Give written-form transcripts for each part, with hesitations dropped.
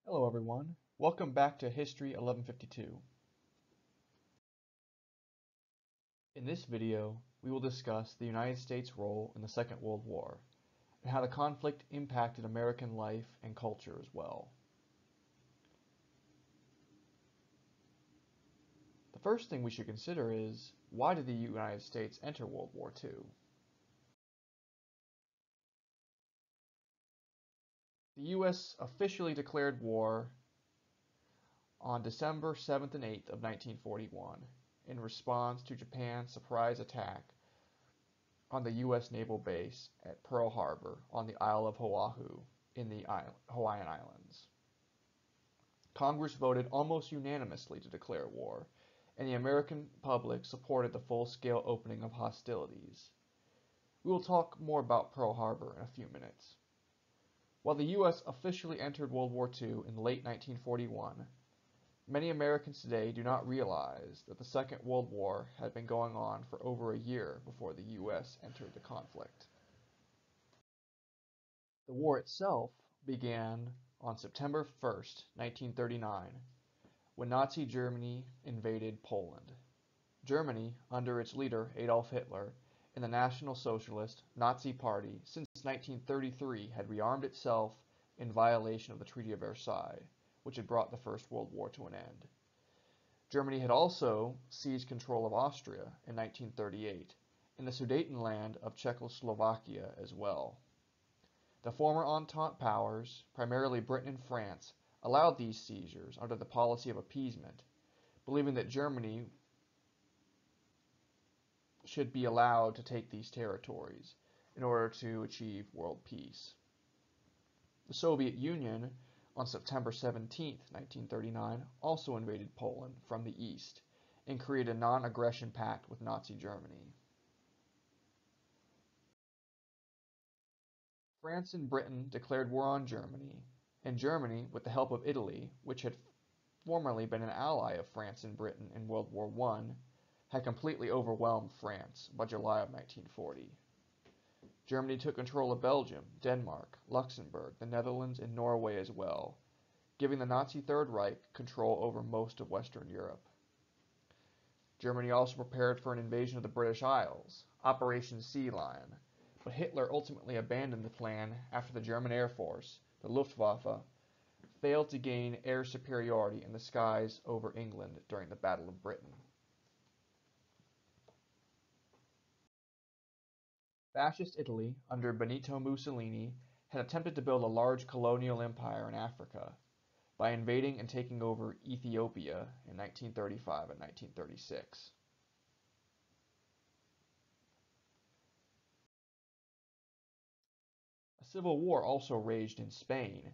Hello everyone, welcome back to History 1152. In this video, we will discuss the United States' role in the Second World War, and how the conflict impacted American life and culture as well. The first thing we should consider is, why did the United States enter World War II? The U.S. officially declared war on December 7th and 8th of 1941 in response to Japan's surprise attack on the U.S. naval base at Pearl Harbor on the Isle of Oahu in the Hawaiian Islands. Congress voted almost unanimously to declare war, and the American public supported the full-scale opening of hostilities. We will talk more about Pearl Harbor in a few minutes. While the U.S. officially entered World War II in late 1941, many Americans today do not realize that the Second World War had been going on for over a year before the U.S. entered the conflict. The war itself began on September 1st, 1939, when Nazi Germany invaded Poland. Germany, under its leader Adolf Hitler, and the National Socialist Nazi Party since 1933 had rearmed itself in violation of the Treaty of Versailles, which had brought the First World War to an end. Germany had also seized control of Austria in 1938, and the Sudetenland of Czechoslovakia as well. The former Entente powers, primarily Britain and France, allowed these seizures under the policy of appeasement, believing that Germany should be allowed to take these territories in order to achieve world peace. The Soviet Union, on September 17, 1939, also invaded Poland from the east and created a non-aggression pact with Nazi Germany. France and Britain declared war on Germany, and Germany, with the help of Italy, which had formerly been an ally of France and Britain in World War I, had completely overwhelmed France by July of 1940. Germany took control of Belgium, Denmark, Luxembourg, the Netherlands, and Norway as well, giving the Nazi Third Reich control over most of Western Europe. Germany also prepared for an invasion of the British Isles, Operation Sea Lion, but Hitler ultimately abandoned the plan after the German Air Force, the Luftwaffe, failed to gain air superiority in the skies over England during the Battle of Britain. Fascist Italy, under Benito Mussolini, had attempted to build a large colonial empire in Africa by invading and taking over Ethiopia in 1935 and 1936. A civil war also raged in Spain,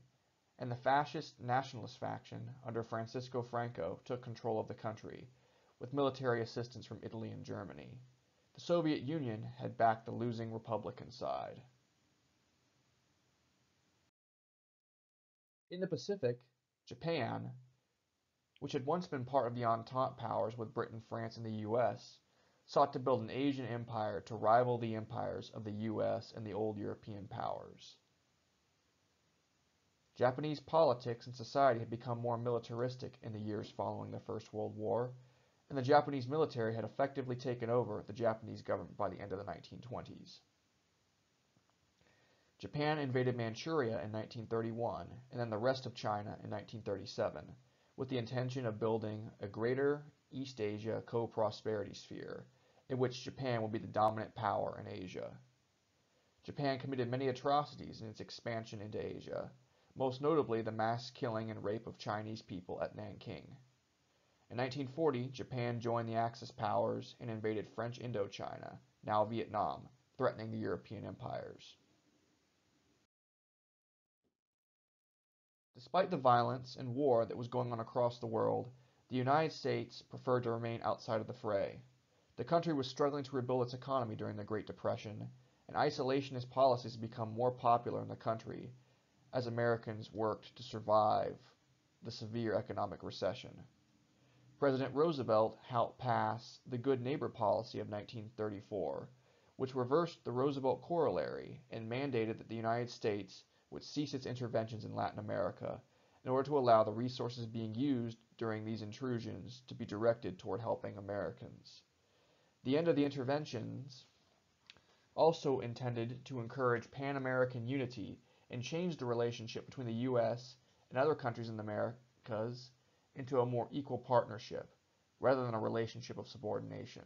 and the fascist nationalist faction under Francisco Franco took control of the country, with military assistance from Italy and Germany. The Soviet Union had backed the losing Republican side. In the Pacific, Japan, which had once been part of the Entente powers with Britain, France, and the U.S., sought to build an Asian empire to rival the empires of the U.S. and the old European powers. Japanese politics and society had become more militaristic in the years following the First World War, and the Japanese military had effectively taken over the Japanese government by the end of the 1920s. Japan invaded Manchuria in 1931, and then the rest of China in 1937, with the intention of building a greater East Asia co-prosperity sphere, in which Japan would be the dominant power in Asia. Japan committed many atrocities in its expansion into Asia, most notably the mass killing and rape of Chinese people at Nanking. In 1940, Japan joined the Axis powers and invaded French Indochina, now Vietnam, threatening the European empires. Despite the violence and war that was going on across the world, the United States preferred to remain outside of the fray. The country was struggling to rebuild its economy during the Great Depression, and isolationist policies had become more popular in the country as Americans worked to survive the severe economic recession. President Roosevelt helped pass the Good Neighbor policy of 1934, which reversed the Roosevelt corollary and mandated that the United States would cease its interventions in Latin America in order to allow the resources being used during these intrusions to be directed toward helping Americans. The end of the interventions also intended to encourage Pan-American unity and change the relationship between the U.S. and other countries in the Americas into a more equal partnership, rather than a relationship of subordination.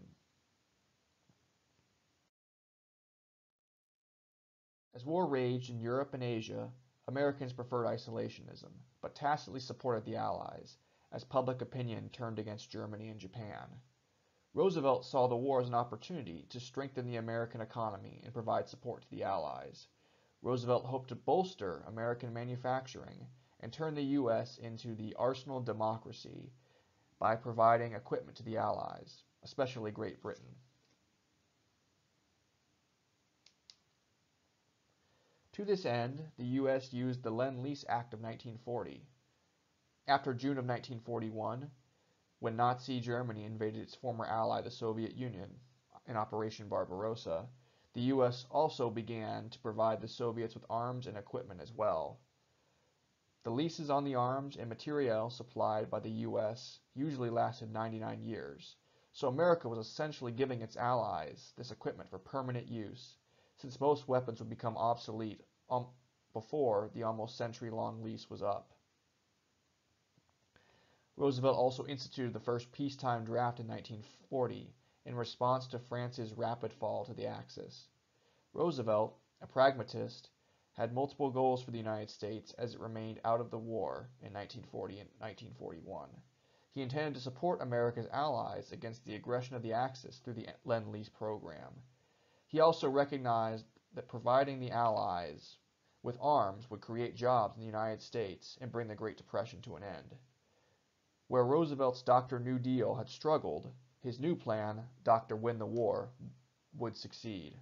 As war raged in Europe and Asia, Americans preferred isolationism, but tacitly supported the Allies, as public opinion turned against Germany and Japan. Roosevelt saw the war as an opportunity to strengthen the American economy and provide support to the Allies. Roosevelt hoped to bolster American manufacturing and turn the U.S. into the arsenal of democracy by providing equipment to the Allies, especially Great Britain. To this end, the U.S. used the Lend-Lease Act of 1940. After June of 1941, when Nazi Germany invaded its former ally, the Soviet Union, in Operation Barbarossa, the U.S. also began to provide the Soviets with arms and equipment as well. The leases on the arms and materiel supplied by the U.S. usually lasted 99 years, so America was essentially giving its allies this equipment for permanent use, since most weapons would become obsolete before the almost century-long lease was up. Roosevelt also instituted the first peacetime draft in 1940 in response to France's rapid fall to the Axis. Roosevelt, a pragmatist, had multiple goals for the United States as it remained out of the war in 1940 and 1941. He intended to support America's allies against the aggression of the Axis through the Lend-Lease program. He also recognized that providing the Allies with arms would create jobs in the United States and bring the Great Depression to an end. Where Roosevelt's Dr. New Deal had struggled, his new plan, Dr. Win the War, would succeed.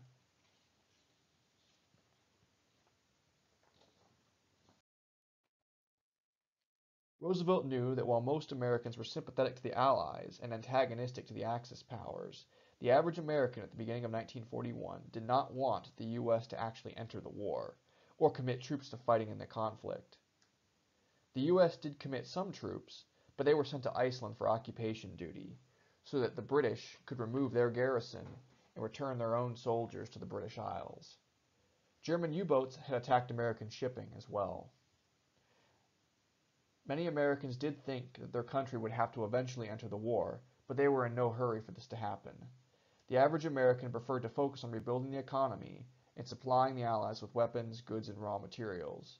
Roosevelt knew that while most Americans were sympathetic to the Allies and antagonistic to the Axis powers, the average American at the beginning of 1941 did not want the U.S. to actually enter the war, or commit troops to fighting in the conflict. The U.S. did commit some troops, but they were sent to Iceland for occupation duty, so that the British could remove their garrison and return their own soldiers to the British Isles. German U-boats had attacked American shipping as well. Many Americans did think that their country would have to eventually enter the war, but they were in no hurry for this to happen. The average American preferred to focus on rebuilding the economy and supplying the Allies with weapons, goods, and raw materials.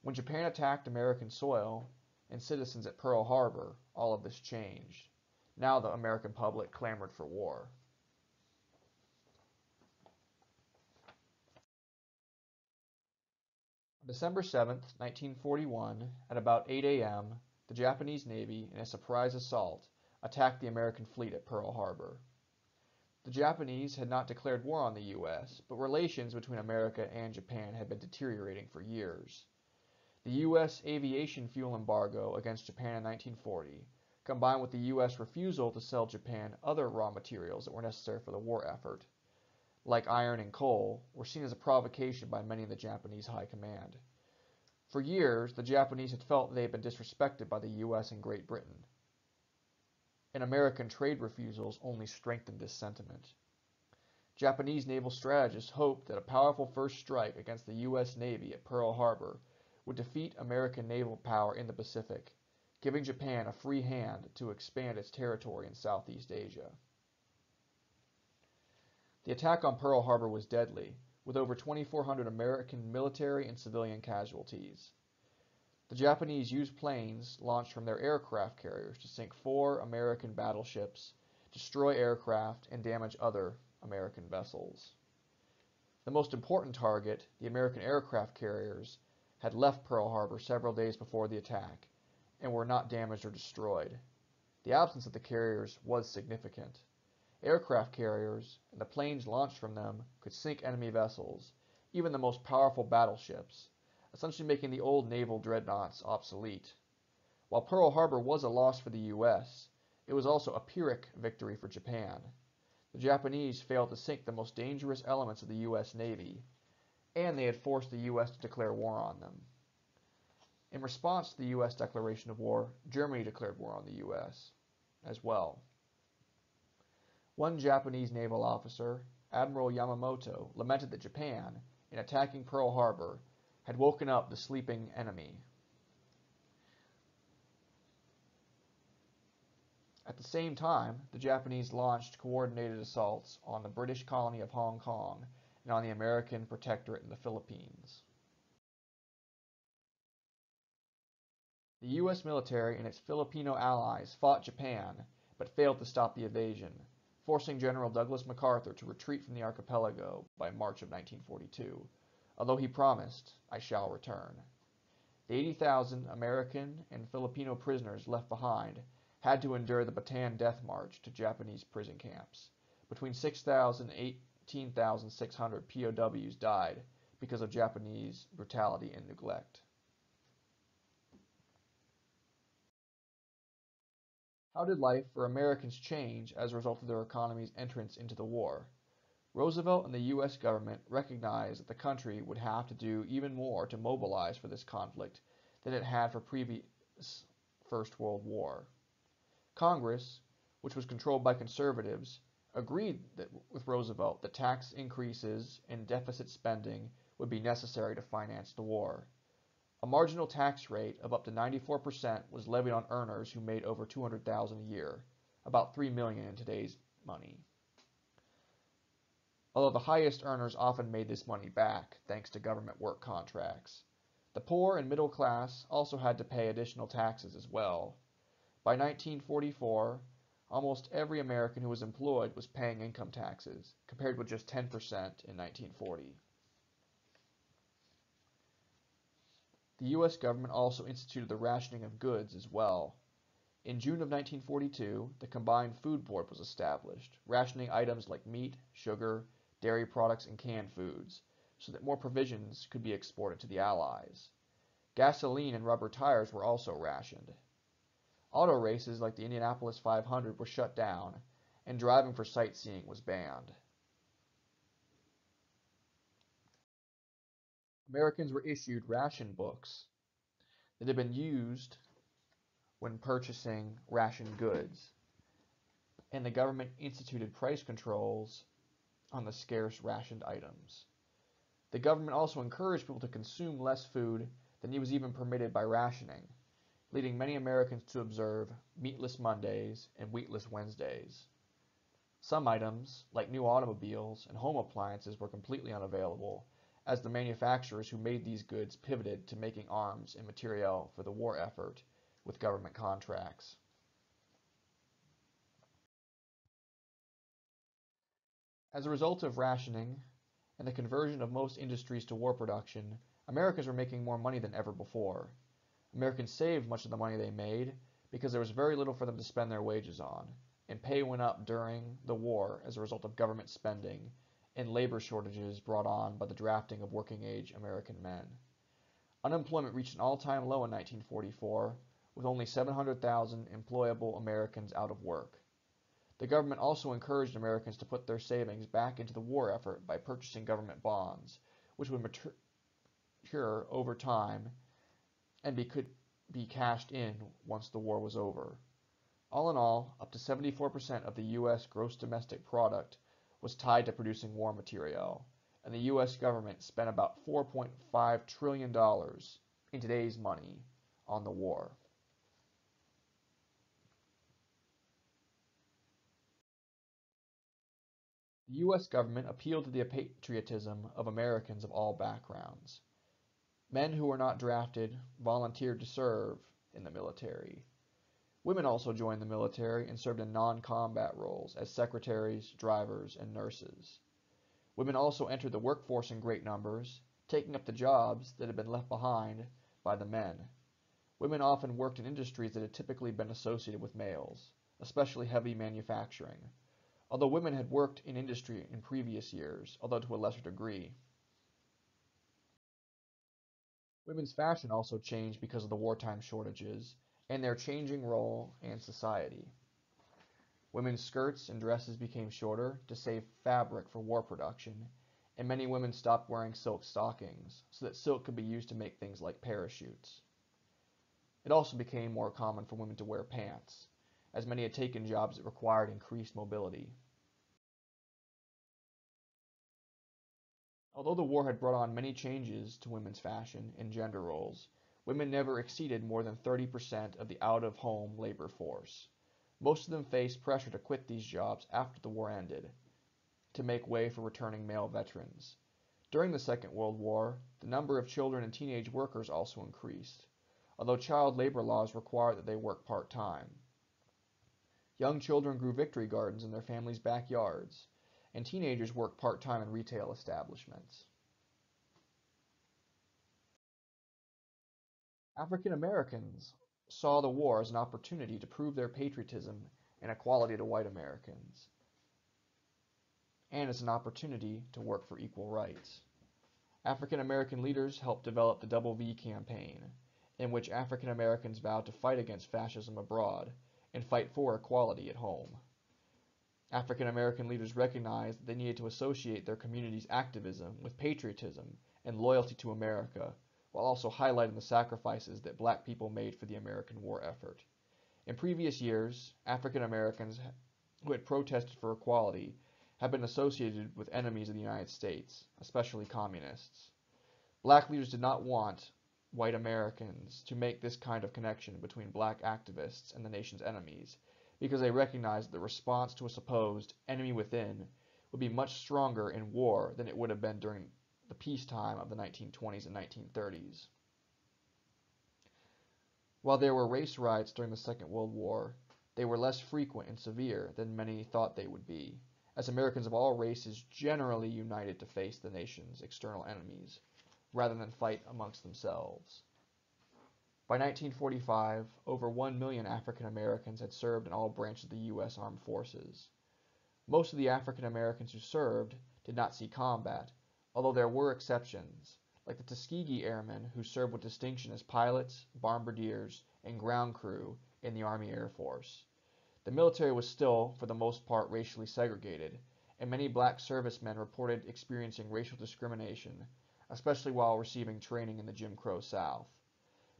When Japan attacked American soil and citizens at Pearl Harbor, all of this changed. Now the American public clamored for war. On December 7, 1941, at about 8 a.m., the Japanese Navy, in a surprise assault, attacked the American fleet at Pearl Harbor. The Japanese had not declared war on the U.S., but relations between America and Japan had been deteriorating for years. The U.S. aviation fuel embargo against Japan in 1940, combined with the U.S. refusal to sell Japan other raw materials that were necessary for the war effort, like iron and coal, were seen as a provocation by many in the Japanese high command. For years, the Japanese had felt that they had been disrespected by the U.S. and Great Britain, and American trade refusals only strengthened this sentiment. Japanese naval strategists hoped that a powerful first strike against the U.S. Navy at Pearl Harbor would defeat American naval power in the Pacific, giving Japan a free hand to expand its territory in Southeast Asia. The attack on Pearl Harbor was deadly, with over 2,400 American military and civilian casualties. The Japanese used planes launched from their aircraft carriers to sink 4 American battleships, destroy aircraft, and damage other American vessels. The most important target, the American aircraft carriers, had left Pearl Harbor several days before the attack and were not damaged or destroyed. The absence of the carriers was significant. Aircraft carriers and the planes launched from them could sink enemy vessels, even the most powerful battleships, essentially making the old naval dreadnoughts obsolete. While Pearl Harbor was a loss for the U.S., it was also a Pyrrhic victory for Japan. The Japanese failed to sink the most dangerous elements of the U.S. Navy, and they had forced the U.S. to declare war on them. In response to the U.S. declaration of war, Germany declared war on the U.S. as well. One Japanese naval officer, Admiral Yamamoto, lamented that Japan, in attacking Pearl Harbor, had woken up the sleeping enemy. At the same time, the Japanese launched coordinated assaults on the British colony of Hong Kong and on the American protectorate in the Philippines. The U.S. military and its Filipino allies fought Japan, but failed to stop the invasion, forcing General Douglas MacArthur to retreat from the archipelago by March of 1942, although he promised, "I shall return." The 80,000 American and Filipino prisoners left behind had to endure the Bataan Death March to Japanese prison camps. Between 6,000 and 18,600 POWs died because of Japanese brutality and neglect. How did life for Americans change as a result of their economy's entrance into the war? Roosevelt and the U.S. government recognized that the country would have to do even more to mobilize for this conflict than it had for previous First World War. Congress, which was controlled by conservatives, agreed with Roosevelt that tax increases and deficit spending would be necessary to finance the war. A marginal tax rate of up to 94% was levied on earners who made over $200,000 a year, about $3 million in today's money. Although the highest earners often made this money back thanks to government work contracts. The poor and middle class also had to pay additional taxes as well. By 1944, almost every American who was employed was paying income taxes, compared with just 10% in 1940. The U.S. government also instituted the rationing of goods as well. In June of 1942, the Combined Food Board was established, rationing items like meat, sugar, dairy products, and canned foods, so that more provisions could be exported to the Allies. Gasoline and rubber tires were also rationed. Auto races like the Indianapolis 500 were shut down, and driving for sightseeing was banned. Americans were issued ration books that had been used when purchasing rationed goods, and the government instituted price controls on the scarce rationed items. The government also encouraged people to consume less food than was even permitted by rationing, leading many Americans to observe meatless Mondays and wheatless Wednesdays. Some items, like new automobiles and home appliances, were completely unavailable, as the manufacturers who made these goods pivoted to making arms and materiel for the war effort with government contracts. As a result of rationing and the conversion of most industries to war production, Americans were making more money than ever before. Americans saved much of the money they made because there was very little for them to spend their wages on, and pay went up during the war as a result of government spending and labor shortages brought on by the drafting of working-age American men. Unemployment reached an all-time low in 1944, with only 700,000 employable Americans out of work. The government also encouraged Americans to put their savings back into the war effort by purchasing government bonds, which would mature over time and could be cashed in once the war was over. All in all, up to 74% of the U.S. gross domestic product was tied to producing war material, and the U.S. government spent about $4.5 trillion in today's money on the war. The U.S. government appealed to the patriotism of Americans of all backgrounds. Men who were not drafted volunteered to serve in the military. Women also joined the military and served in non-combat roles as secretaries, drivers, and nurses. Women also entered the workforce in great numbers, taking up the jobs that had been left behind by the men. Women often worked in industries that had typically been associated with males, especially heavy manufacturing, although women had worked in industry in previous years, although to a lesser degree. Women's fashion also changed because of the wartime shortages and their changing role in society. Women's skirts and dresses became shorter to save fabric for war production, and many women stopped wearing silk stockings so that silk could be used to make things like parachutes. It also became more common for women to wear pants, as many had taken jobs that required increased mobility. Although the war had brought on many changes to women's fashion and gender roles, women never exceeded more than 30% of the out-of-home labor force. Most of them faced pressure to quit these jobs after the war ended, to make way for returning male veterans. During the Second World War, the number of children and teenage workers also increased, although child labor laws required that they work part-time. Young children grew victory gardens in their families' backyards, and teenagers worked part-time in retail establishments. African Americans saw the war as an opportunity to prove their patriotism and equality to white Americans, and as an opportunity to work for equal rights. African American leaders helped develop the WWII campaign, in which African Americans vowed to fight against fascism abroad and fight for equality at home. African American leaders recognized that they needed to associate their community's activism with patriotism and loyalty to America, while also highlighting the sacrifices that black people made for the American war effort. In previous years, African Americans who had protested for equality have been associated with enemies of the United States, especially communists. Black leaders did not want white Americans to make this kind of connection between black activists and the nation's enemies, because they recognized that the response to a supposed enemy within would be much stronger in war than it would have been during the peacetime of the 1920s and 1930s. While there were race riots during the Second World War, they were less frequent and severe than many thought they would be, as Americans of all races generally united to face the nation's external enemies, rather than fight amongst themselves. By 1945, over 1 million African Americans had served in all branches of the U.S. Armed Forces. Most of the African Americans who served did not see combat, although there were exceptions, like the Tuskegee Airmen who served with distinction as pilots, bombardiers, and ground crew in the Army Air Force. The military was still, for the most part, racially segregated, and many black servicemen reported experiencing racial discrimination, especially while receiving training in the Jim Crow South.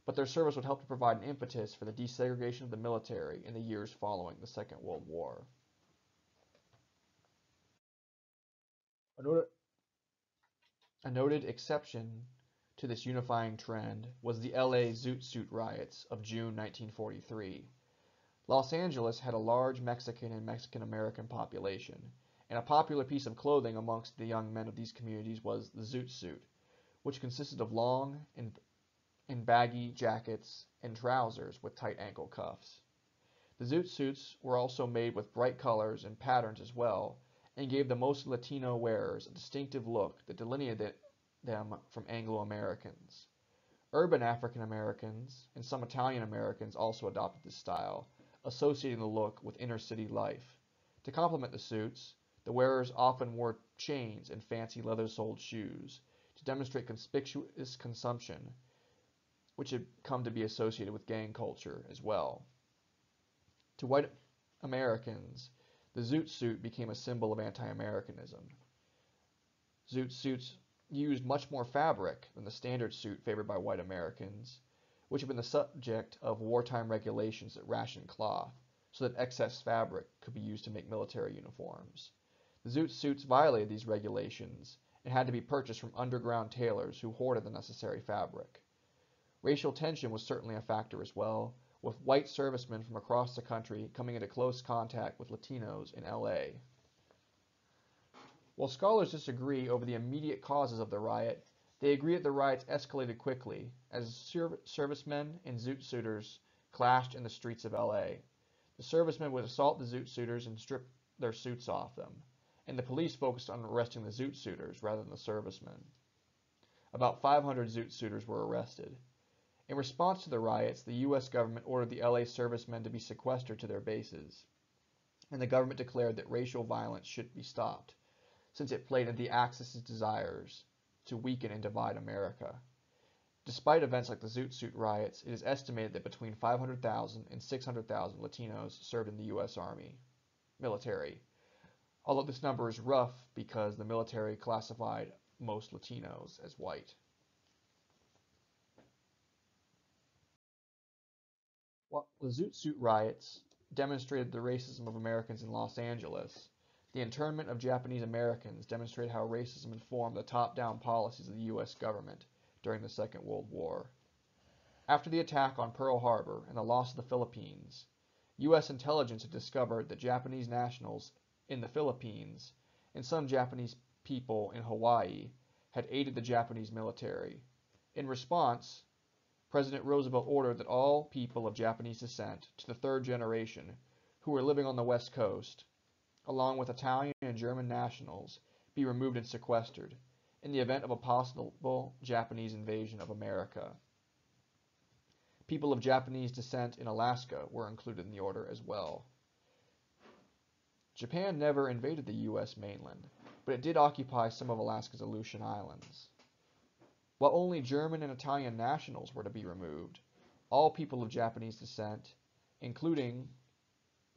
But their service would help to provide an impetus for the desegregation of the military in the years following the Second World War. A noted exception to this unifying trend was the LA Zoot Suit riots of June 1943. Los Angeles had a large Mexican and Mexican-American population, and a popular piece of clothing amongst the young men of these communities was the zoot suit, which consisted of long and baggy jackets and trousers with tight ankle cuffs. The zoot suits were also made with bright colors and patterns as well, and gave the most Latino wearers a distinctive look that delineated them from Anglo-Americans. Urban African Americans and some Italian Americans also adopted this style, associating the look with inner-city life. To complement the suits, the wearers often wore chains and fancy leather-soled shoes to demonstrate conspicuous consumption, which had come to be associated with gang culture as well. To white Americans, the zoot suit became a symbol of anti-Americanism. Zoot suits used much more fabric than the standard suit favored by white Americans, which had been the subject of wartime regulations that rationed cloth, so that excess fabric could be used to make military uniforms. The zoot suits violated these regulations and had to be purchased from underground tailors who hoarded the necessary fabric. Racial tension was certainly a factor as well, with white servicemen from across the country coming into close contact with Latinos in LA. While scholars disagree over the immediate causes of the riot, they agree that the riots escalated quickly as servicemen and zoot suiters clashed in the streets of LA. The servicemen would assault the zoot suiters and strip their suits off them, and the police focused on arresting the zoot suiters rather than the servicemen. About 500 zoot suiters were arrested. In response to the riots, the U.S. government ordered the LA servicemen to be sequestered to their bases, and the government declared that racial violence should be stopped, since it played into the Axis' desires to weaken and divide America. Despite events like the Zoot Suit riots, it is estimated that between 500,000 and 600,000 Latinos served in the U.S. Army military, although this number is rough because the military classified most Latinos as white. While the Zoot Suit riots demonstrated the racism of Americans in Los Angeles, the internment of Japanese Americans demonstrated how racism informed the top-down policies of the U.S. government during the Second World War. After the attack on Pearl Harbor and the loss of the Philippines, U.S. intelligence had discovered that Japanese nationals in the Philippines and some Japanese people in Hawaii had aided the Japanese military. In response, President Roosevelt ordered that all people of Japanese descent to the third generation who were living on the West Coast, along with Italian and German nationals, be removed and sequestered in the event of a possible Japanese invasion of America. People of Japanese descent in Alaska were included in the order as well. Japan never invaded the U.S. mainland, but it did occupy some of Alaska's Aleutian Islands. While only German and Italian nationals were to be removed, all people of Japanese descent, including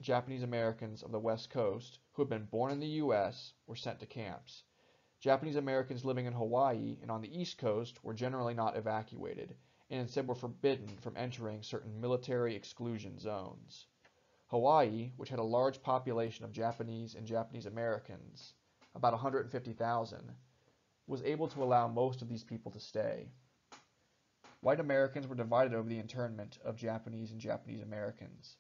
Japanese Americans of the West Coast who had been born in the U.S., were sent to camps. Japanese Americans living in Hawaii and on the East Coast were generally not evacuated, and instead were forbidden from entering certain military exclusion zones. Hawaii, which had a large population of Japanese and Japanese Americans, about 150,000, was able to allow most of these people to stay. White Americans were divided over the internment of Japanese and Japanese Americans.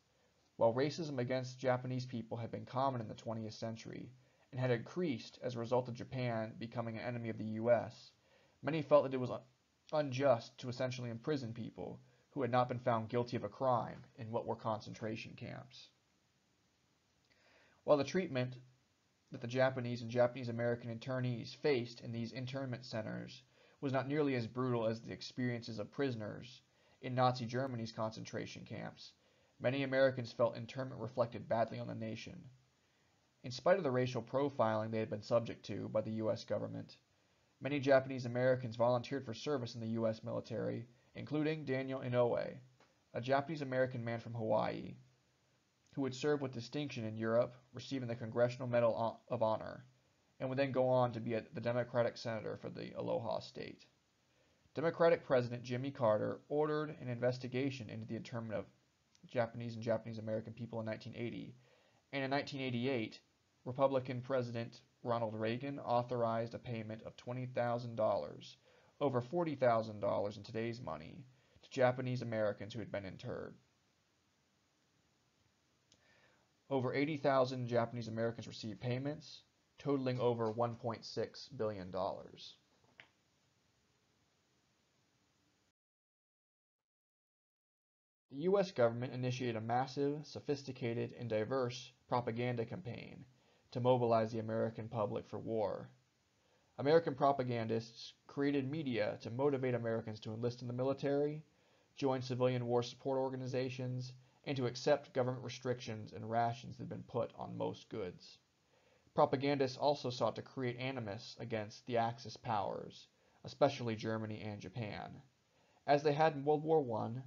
While racism against Japanese people had been common in the 20th century and had increased as a result of Japan becoming an enemy of the U.S., many felt that it was unjust to essentially imprison people who had not been found guilty of a crime in what were concentration camps. While the treatment that the Japanese and Japanese American internees faced in these internment centers was not nearly as brutal as the experiences of prisoners in Nazi Germany's concentration camps, many Americans felt internment reflected badly on the nation. In spite of the racial profiling they had been subject to by the U.S. government, many Japanese Americans volunteered for service in the U.S. military, including Daniel Inoue, a Japanese American man from Hawaii, who would serve with distinction in Europe, receiving the Congressional Medal of Honor, and would then go on to be the Democratic senator for the Aloha State. Democratic President Jimmy Carter ordered an investigation into the internment of Japanese and Japanese American people in 1980, and in 1988, Republican President Ronald Reagan authorized a payment of $20,000, over $40,000 in today's money, to Japanese Americans who had been interred. Over 80,000 Japanese Americans received payments, totaling over $1.6 billion. The U.S. government initiated a massive, sophisticated, and diverse propaganda campaign to mobilize the American public for war. American propagandists created media to motivate Americans to enlist in the military, join civilian war support organizations, and to accept government restrictions and rations that had been put on most goods. Propagandists also sought to create animus against the Axis powers, especially Germany and Japan. As they had in World War I,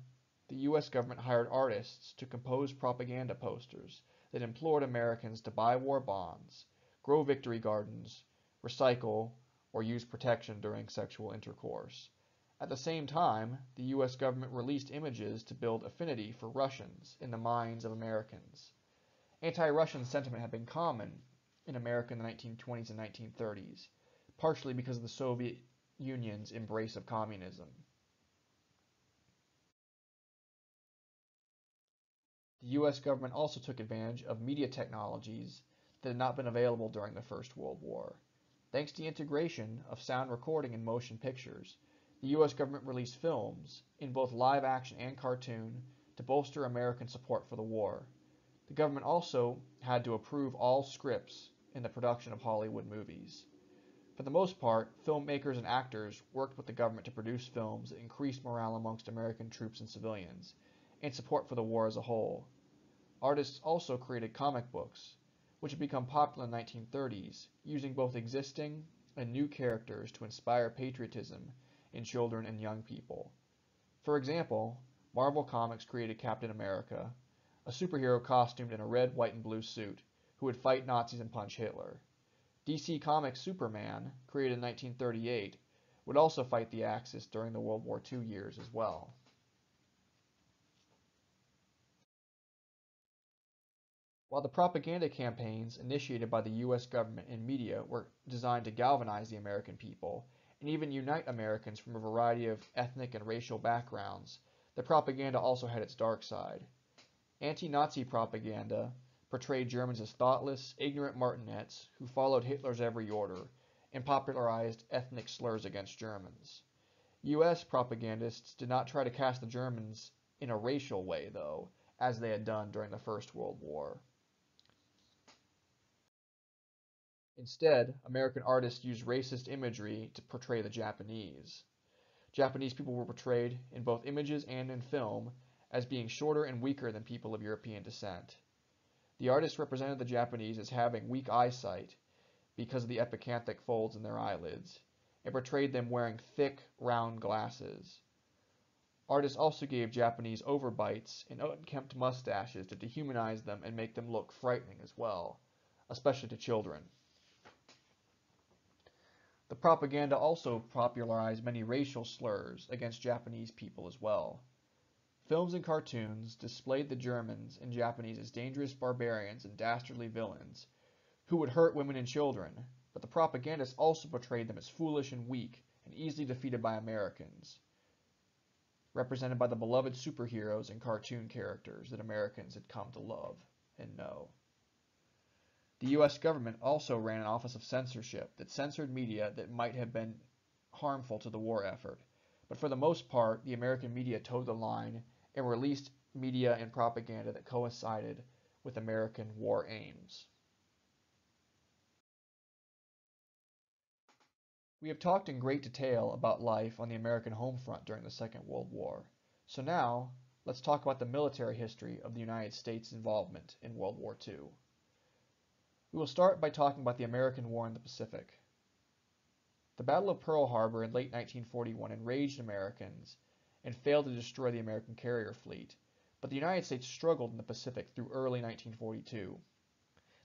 the U.S. government hired artists to compose propaganda posters that implored Americans to buy war bonds, grow victory gardens, recycle, or use protection during sexual intercourse. At the same time, the U.S. government released images to build affinity for Russians in the minds of Americans. Anti-Russian sentiment had been common in America in the 1920s and 1930s, partially because of the Soviet Union's embrace of communism. The U.S. government also took advantage of media technologies that had not been available during the First World War. Thanks to the integration of sound recording and motion pictures, the U.S. government released films, in both live action and cartoon, to bolster American support for the war. The government also had to approve all scripts in the production of Hollywood movies. For the most part, filmmakers and actors worked with the government to produce films that increased morale amongst American troops and civilians, and support for the war as a whole. Artists also created comic books, which had become popular in the 1930s, using both existing and new characters to inspire patriotism in children and young people. For example, Marvel Comics created Captain America, a superhero costumed in a red, white, and blue suit who would fight Nazis and punch Hitler. DC Comics Superman, created in 1938, would also fight the Axis during the World War II years as well. While the propaganda campaigns initiated by the U.S. government and media were designed to galvanize the American people and even unite Americans from a variety of ethnic and racial backgrounds, the propaganda also had its dark side. Anti-Nazi propaganda portrayed Germans as thoughtless, ignorant martinets who followed Hitler's every order and popularized ethnic slurs against Germans. U.S. propagandists did not try to cast the Germans in a racial way, though, as they had done during the First World War. Instead, American artists used racist imagery to portray the Japanese. Japanese people were portrayed, in both images and in film, as being shorter and weaker than people of European descent. The artists represented the Japanese as having weak eyesight because of the epicanthic folds in their eyelids, and portrayed them wearing thick, round glasses. Artists also gave Japanese overbites and unkempt mustaches to dehumanize them and make them look frightening as well, especially to children. The propaganda also popularized many racial slurs against Japanese people as well. Films and cartoons displayed the Germans and Japanese as dangerous barbarians and dastardly villains who would hurt women and children, but the propagandists also portrayed them as foolish and weak and easily defeated by Americans, represented by the beloved superheroes and cartoon characters that Americans had come to love and know. The U.S. government also ran an office of censorship that censored media that might have been harmful to the war effort, but for the most part, the American media toed the line and released media and propaganda that coincided with American war aims. We have talked in great detail about life on the American home front during the Second World War, so now let's talk about the military history of the United States' involvement in World War II. We will start by talking about the American War in the Pacific. The Battle of Pearl Harbor in late 1941 enraged Americans and failed to destroy the American carrier fleet, but the United States struggled in the Pacific through early 1942.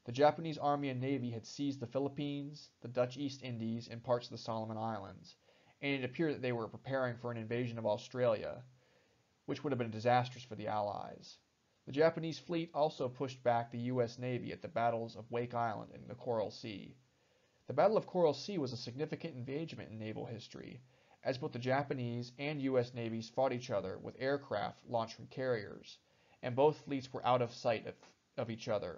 The Japanese Army and Navy had seized the Philippines, the Dutch East Indies, and parts of the Solomon Islands, and it appeared that they were preparing for an invasion of Australia, which would have been disastrous for the Allies. The Japanese fleet also pushed back the U.S. Navy at the battles of Wake Island and the Coral Sea. The Battle of Coral Sea was a significant engagement in naval history, as both the Japanese and U.S. navies fought each other with aircraft launched from carriers, and both fleets were out of sight of each other.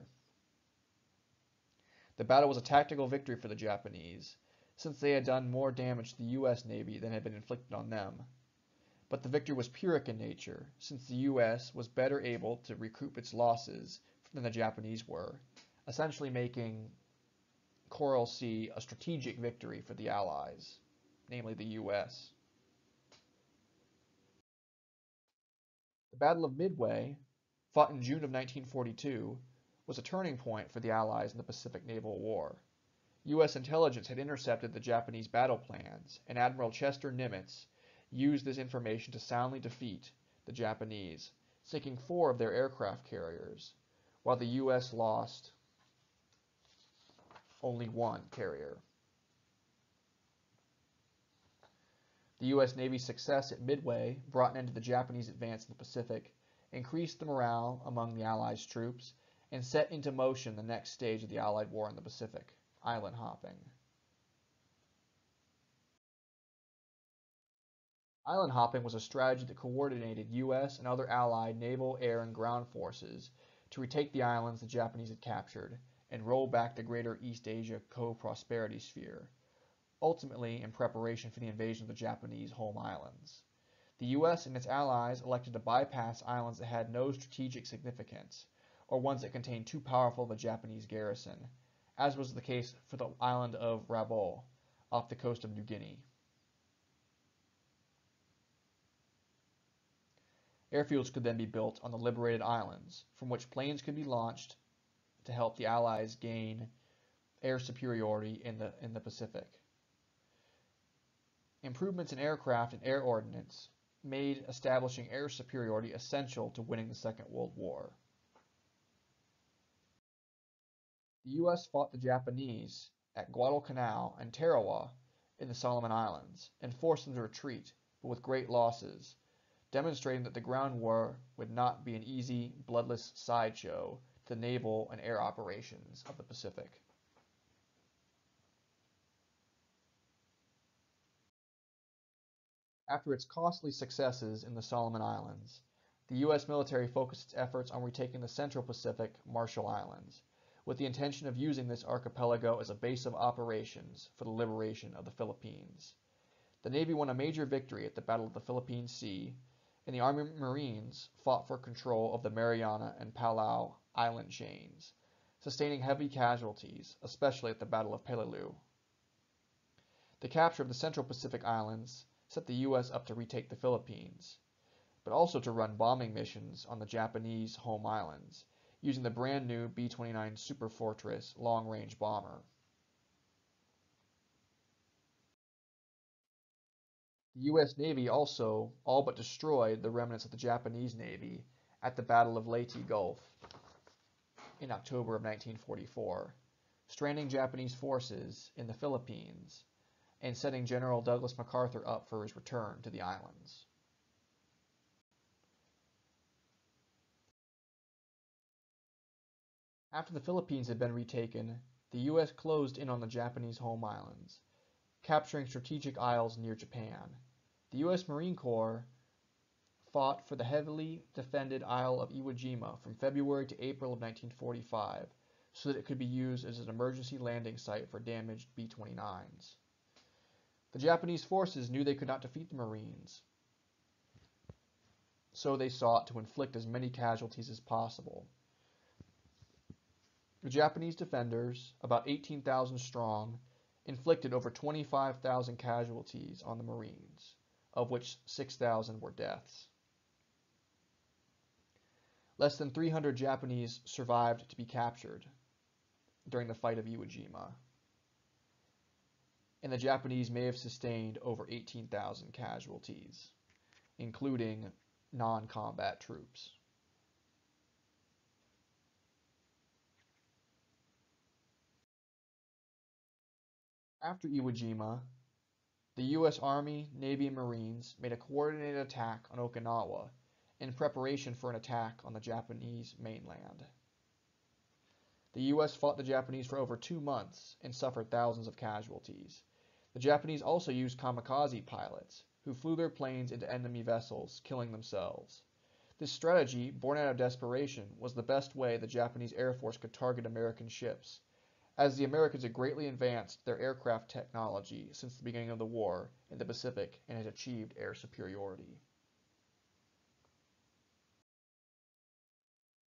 The battle was a tactical victory for the Japanese, since they had done more damage to the U.S. Navy than had been inflicted on them. But the victory was Pyrrhic in nature, since the U.S. was better able to recoup its losses than the Japanese were, essentially making Coral Sea a strategic victory for the Allies, namely the U.S. The Battle of Midway, fought in June of 1942, was a turning point for the Allies in the Pacific Naval War. U.S. intelligence had intercepted the Japanese battle plans, and Admiral Chester Nimitz used this information to soundly defeat the Japanese, sinking 4 of their aircraft carriers, while the U.S. lost only 1 carrier. The U.S. Navy's success at Midway brought an end to the Japanese advance in the Pacific, increased the morale among the Allies' troops, and set into motion the next stage of the Allied war in the Pacific, island hopping. Island hopping was a strategy that coordinated U.S. and other Allied naval, air, and ground forces to retake the islands the Japanese had captured and roll back the greater East Asia co-prosperity sphere, ultimately in preparation for the invasion of the Japanese home islands. The U.S. and its allies elected to bypass islands that had no strategic significance, or ones that contained too powerful of a Japanese garrison, as was the case for the island of Rabaul, off the coast of New Guinea. Airfields could then be built on the liberated islands, from which planes could be launched to help the Allies gain air superiority in the Pacific. Improvements in aircraft and air ordnance made establishing air superiority essential to winning the Second World War. The U.S. fought the Japanese at Guadalcanal and Tarawa in the Solomon Islands and forced them to retreat, but with great losses, demonstrating that the ground war would not be an easy, bloodless sideshow the naval and air operations of the Pacific. After its costly successes in the Solomon Islands, the U.S. military focused its efforts on retaking the Central Pacific Marshall Islands, with the intention of using this archipelago as a base of operations for the liberation of the Philippines. The Navy won a major victory at the Battle of the Philippine Sea, and the Army Marines fought for control of the Mariana and Palau island chains, sustaining heavy casualties, especially at the Battle of Peleliu. The capture of the Central Pacific Islands set the U.S. up to retake the Philippines, but also to run bombing missions on the Japanese home islands, using the brand new B-29 Superfortress long-range bomber. The U.S. Navy also all but destroyed the remnants of the Japanese Navy at the Battle of Leyte Gulf in October of 1944, stranding Japanese forces in the Philippines and setting General Douglas MacArthur up for his return to the islands. After the Philippines had been retaken, the U.S. closed in on the Japanese home islands, capturing strategic isles near Japan. The U.S. Marine Corps fought for the heavily defended Isle of Iwo Jima from February to April of 1945 so that it could be used as an emergency landing site for damaged B-29s. The Japanese forces knew they could not defeat the Marines, so they sought to inflict as many casualties as possible. The Japanese defenders, about 18,000 strong, inflicted over 25,000 casualties on the Marines, of which 6,000 were deaths. Less than 300 Japanese survived to be captured during the fight of Iwo Jima, and the Japanese may have sustained over 18,000 casualties, including non-combat troops. After Iwo Jima, the U.S. Army, Navy, and Marines made a coordinated attack on Okinawa in preparation for an attack on the Japanese mainland. The U.S. fought the Japanese for over 2 months and suffered thousands of casualties. The Japanese also used kamikaze pilots, who flew their planes into enemy vessels, killing themselves. This strategy, born out of desperation, was the best way the Japanese Air Force could target American ships, as the Americans had greatly advanced their aircraft technology since the beginning of the war in the Pacific and had achieved air superiority.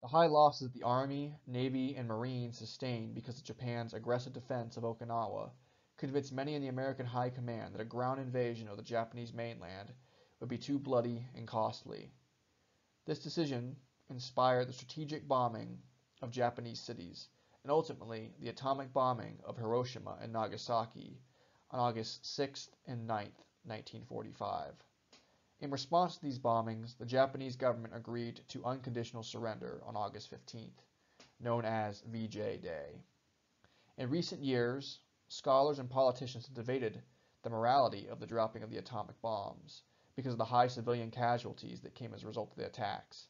The high losses the Army, Navy, and Marines sustained because of Japan's aggressive defense of Okinawa convinced many in the American High Command that a ground invasion of the Japanese mainland would be too bloody and costly. This decision inspired the strategic bombing of Japanese cities, and ultimately the atomic bombing of Hiroshima and Nagasaki on August 6th and 9th, 1945. In response to these bombings, the Japanese government agreed to unconditional surrender on August 15th, known as VJ Day. In recent years, scholars and politicians have debated the morality of the dropping of the atomic bombs because of the high civilian casualties that came as a result of the attacks.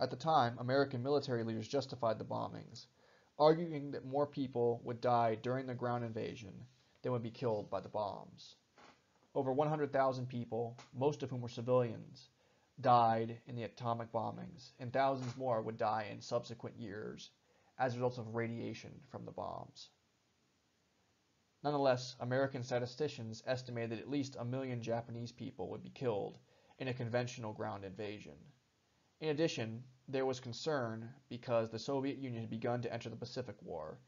At the time, American military leaders justified the bombings, arguing that more people would die during the ground invasion than would be killed by the bombs. Over 100,000 people, most of whom were civilians, died in the atomic bombings, and thousands more would die in subsequent years as a result of radiation from the bombs. Nonetheless, American statisticians estimated that at least 1 million Japanese people would be killed in a conventional ground invasion. In addition, there was concern because the Soviet Union had begun to enter the Pacific War,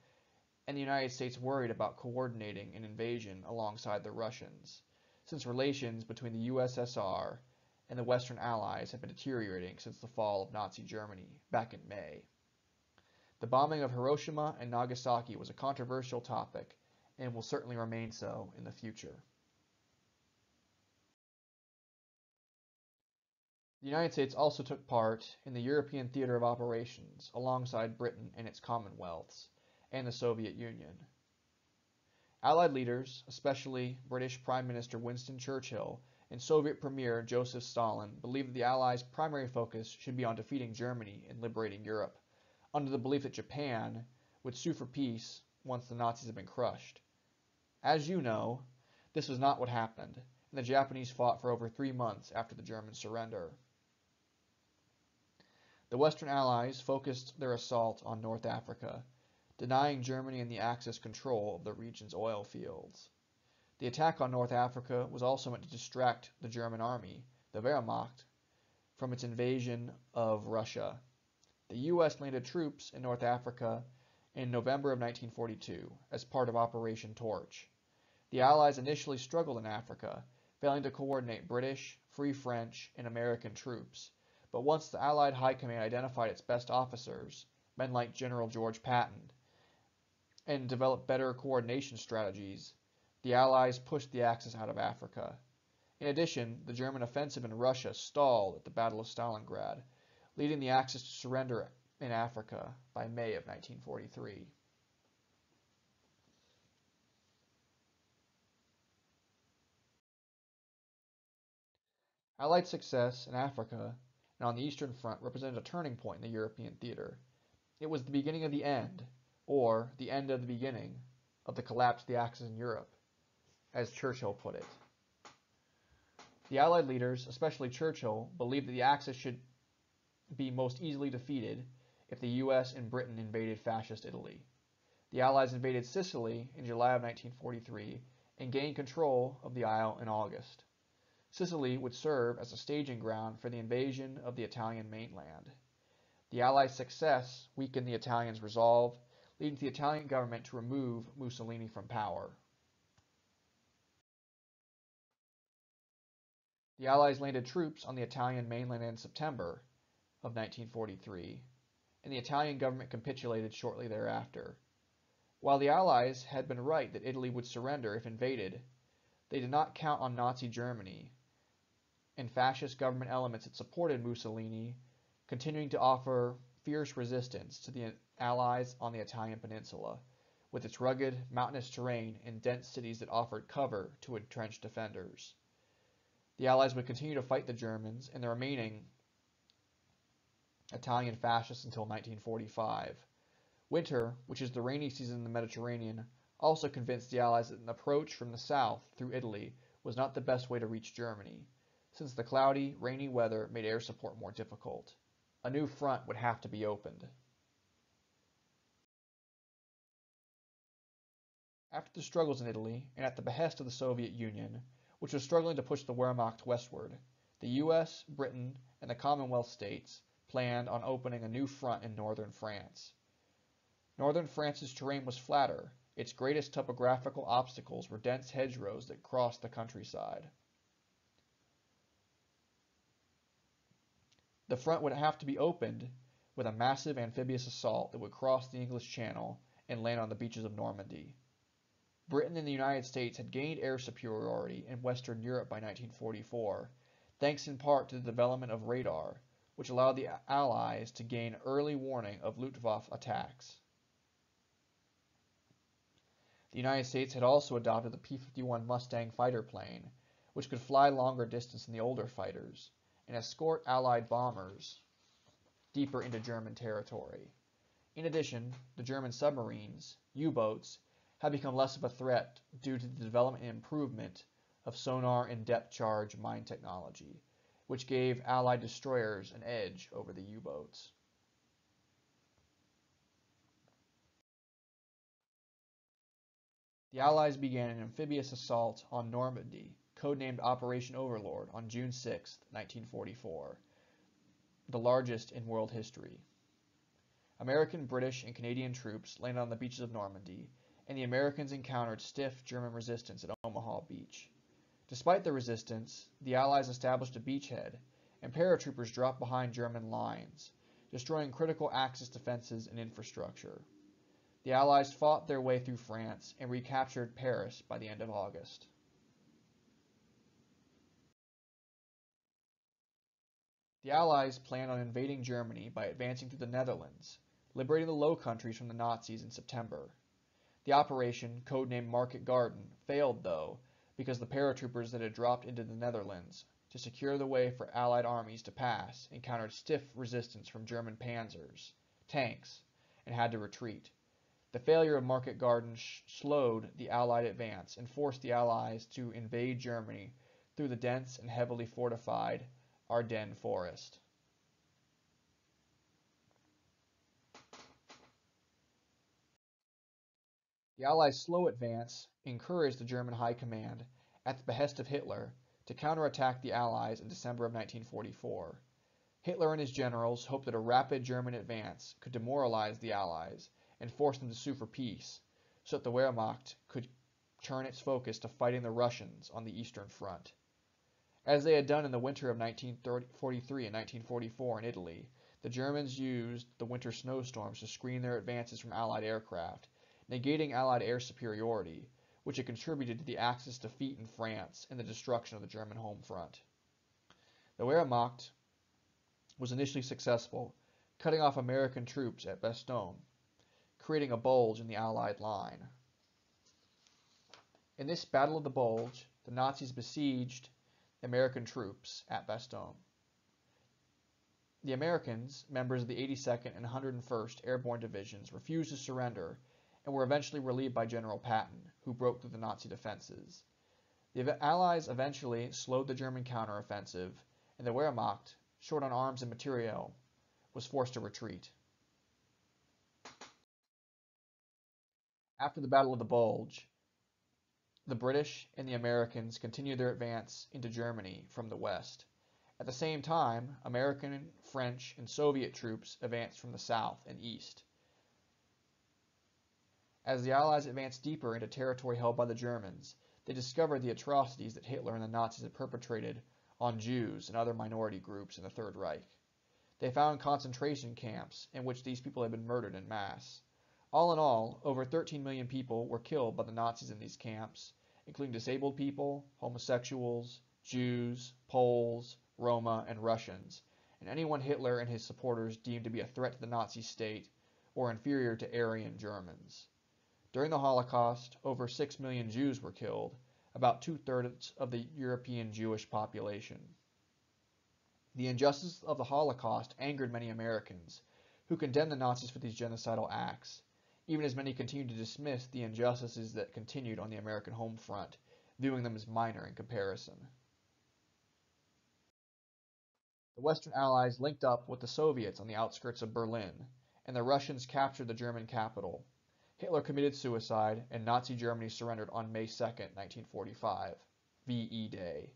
and the United States worried about coordinating an invasion alongside the Russians, since relations between the USSR and the Western Allies had been deteriorating since the fall of Nazi Germany back in May. The bombing of Hiroshima and Nagasaki was a controversial topic and will certainly remain so in the future. The United States also took part in the European theater of operations alongside Britain and its Commonwealths and the Soviet Union. Allied leaders, especially British Prime Minister Winston Churchill and Soviet Premier Joseph Stalin believed that the Allies' primary focus should be on defeating Germany and liberating Europe, under the belief that Japan would sue for peace once the Nazis had been crushed. As you know, this was not what happened, and the Japanese fought for over 3 months after the German surrender. The Western Allies focused their assault on North Africa, denying Germany and the Axis control of the region's oil fields. The attack on North Africa was also meant to distract the German army, the Wehrmacht, from its invasion of Russia. The U.S. landed troops in North Africa in November of 1942 as part of Operation Torch. The Allies initially struggled in Africa, failing to coordinate British, Free French, and American troops. But once the Allied High Command identified its best officers, men like General George Patton, and developed better coordination strategies, the Allies pushed the Axis out of Africa. In addition, the German offensive in Russia stalled at the Battle of Stalingrad, leading the Axis to surrender in Africa by May of 1943. Allied success in Africa and on the Eastern Front represented a turning point in the European theater. It was the beginning of the end, or the end of the beginning, of the collapse of the Axis in Europe, as Churchill put it. The Allied leaders, especially Churchill, believed that the Axis should be most easily defeated if the US and Britain invaded fascist Italy. The Allies invaded Sicily in July of 1943 and gained control of the Isle in August. Sicily would serve as a staging ground for the invasion of the Italian mainland. The Allies' success weakened the Italians' resolve, leading the Italian government to remove Mussolini from power. The Allies landed troops on the Italian mainland in September of 1943, and the Italian government capitulated shortly thereafter. While the Allies had been right that Italy would surrender if invaded, they did not count on Nazi Germany and fascist government elements that supported Mussolini continuing to offer fierce resistance to the Allies on the Italian peninsula, with its rugged, mountainous terrain and dense cities that offered cover to entrenched defenders. The Allies would continue to fight the Germans and the remaining Italian fascists until 1945. Winter, which is the rainy season in the Mediterranean, also convinced the Allies that an approach from the south through Italy was not the best way to reach Germany, since the cloudy, rainy weather made air support more difficult. A new front would have to be opened. After the struggles in Italy, and at the behest of the Soviet Union, which was struggling to push the Wehrmacht westward, the US, Britain, and the Commonwealth states planned on opening a new front in northern France. Northern France's terrain was flatter. Its greatest topographical obstacles were dense hedgerows that crossed the countryside. The front would have to be opened with a massive amphibious assault that would cross the English Channel and land on the beaches of Normandy. Britain and the United States had gained air superiority in Western Europe by 1944, thanks in part to the development of radar, which allowed the Allies to gain early warning of Luftwaffe attacks. The United States had also adopted the P-51 Mustang fighter plane, which could fly longer distance than the older fighters, and escort Allied bombers deeper into German territory. In addition, the German submarines, U-boats, had become less of a threat due to the development and improvement of sonar and depth charge mine technology, which gave Allied destroyers an edge over the U-boats. The Allies began an amphibious assault on Normandy, codenamed Operation Overlord, on June 6, 1944, the largest in world history. American, British, and Canadian troops landed on the beaches of Normandy, and the Americans encountered stiff German resistance at Omaha Beach. Despite the resistance, the Allies established a beachhead, and paratroopers dropped behind German lines, destroying critical Axis defenses and infrastructure. The Allies fought their way through France and recaptured Paris by the end of August. The Allies planned on invading Germany by advancing through the Netherlands, liberating the Low Countries from the Nazis in September. The operation, codenamed Market Garden, failed though, because the paratroopers that had dropped into the Netherlands to secure the way for Allied armies to pass encountered stiff resistance from German panzers, tanks, and had to retreat. The failure of Market Garden slowed the Allied advance and forced the Allies to invade Germany through the dense and heavily fortified Ardennes forest. The Allies' slow advance encouraged the German High Command, at the behest of Hitler, to counterattack the Allies in December of 1944. Hitler and his generals hoped that a rapid German advance could demoralize the Allies and force them to sue for peace, so that the Wehrmacht could turn its focus to fighting the Russians on the Eastern Front. As they had done in the winter of 1943 and 1944 in Italy, the Germans used the winter snowstorms to screen their advances from Allied aircraft, negating Allied air superiority, which had contributed to the Axis defeat in France and the destruction of the German home front. The Wehrmacht was initially successful, cutting off American troops at Bastogne, creating a bulge in the Allied line. In this Battle of the Bulge, the Nazis besieged American troops at Bastogne. The Americans, members of the 82nd and 101st Airborne Divisions, refused to surrender and were eventually relieved by General Patton, who broke through the Nazi defenses. The Allies eventually slowed the German counteroffensive, and the Wehrmacht, short on arms and materiel, was forced to retreat. After the Battle of the Bulge, the British and the Americans continued their advance into Germany from the west. At the same time, American, French, and Soviet troops advanced from the south and east. As the Allies advanced deeper into territory held by the Germans, they discovered the atrocities that Hitler and the Nazis had perpetrated on Jews and other minority groups in the Third Reich. They found concentration camps in which these people had been murdered en masse. All in all, over 13 million people were killed by the Nazis in these camps, including disabled people, homosexuals, Jews, Poles, Roma, and Russians, and anyone Hitler and his supporters deemed to be a threat to the Nazi state or inferior to Aryan Germans. During the Holocaust, over 6 million Jews were killed, about two-thirds of the European Jewish population. The injustice of the Holocaust angered many Americans, who condemned the Nazis for these genocidal acts, even as many continued to dismiss the injustices that continued on the American home front, viewing them as minor in comparison. The Western Allies linked up with the Soviets on the outskirts of Berlin, and the Russians captured the German capital. Hitler committed suicide, and Nazi Germany surrendered on May 2, 1945, VE Day.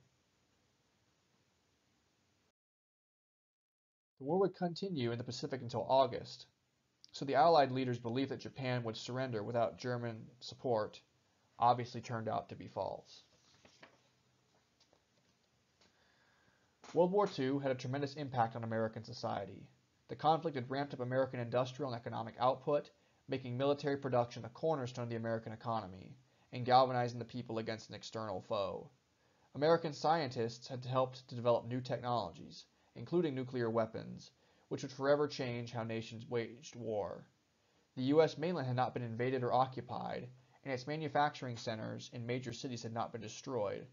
The war would continue in the Pacific until August, so the Allied leaders believed that Japan would surrender without German support obviously turned out to be false. World War II had a tremendous impact on American society. The conflict had ramped up American industrial and economic output, making military production the cornerstone of the American economy, and galvanizing the people against an external foe. American scientists had helped to develop new technologies, including nuclear weapons, which would forever change how nations waged war. The U.S. mainland had not been invaded or occupied, and its manufacturing centers in major cities had not been destroyed,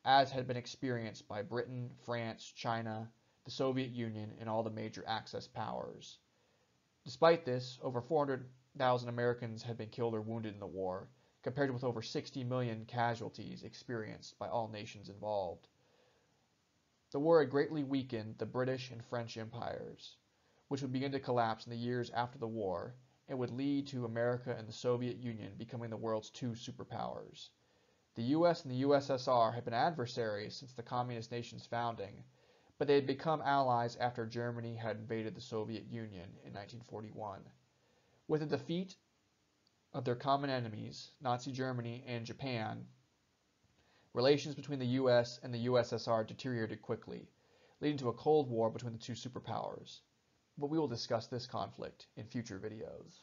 as had been experienced by Britain, France, China, the Soviet Union, and all the major Axis powers. Despite this, over 400,000 Americans had been killed or wounded in the war, compared with over 60 million casualties experienced by all nations involved. The war had greatly weakened the British and French empires, which would begin to collapse in the years after the war, and would lead to America and the Soviet Union becoming the world's two superpowers. The US and the USSR had been adversaries since the communist nation's founding, but they had become allies after Germany had invaded the Soviet Union in 1941. With the defeat of their common enemies, Nazi Germany and Japan, relations between the US and the USSR deteriorated quickly, leading to a Cold War between the two superpowers. But we will discuss this conflict in future videos.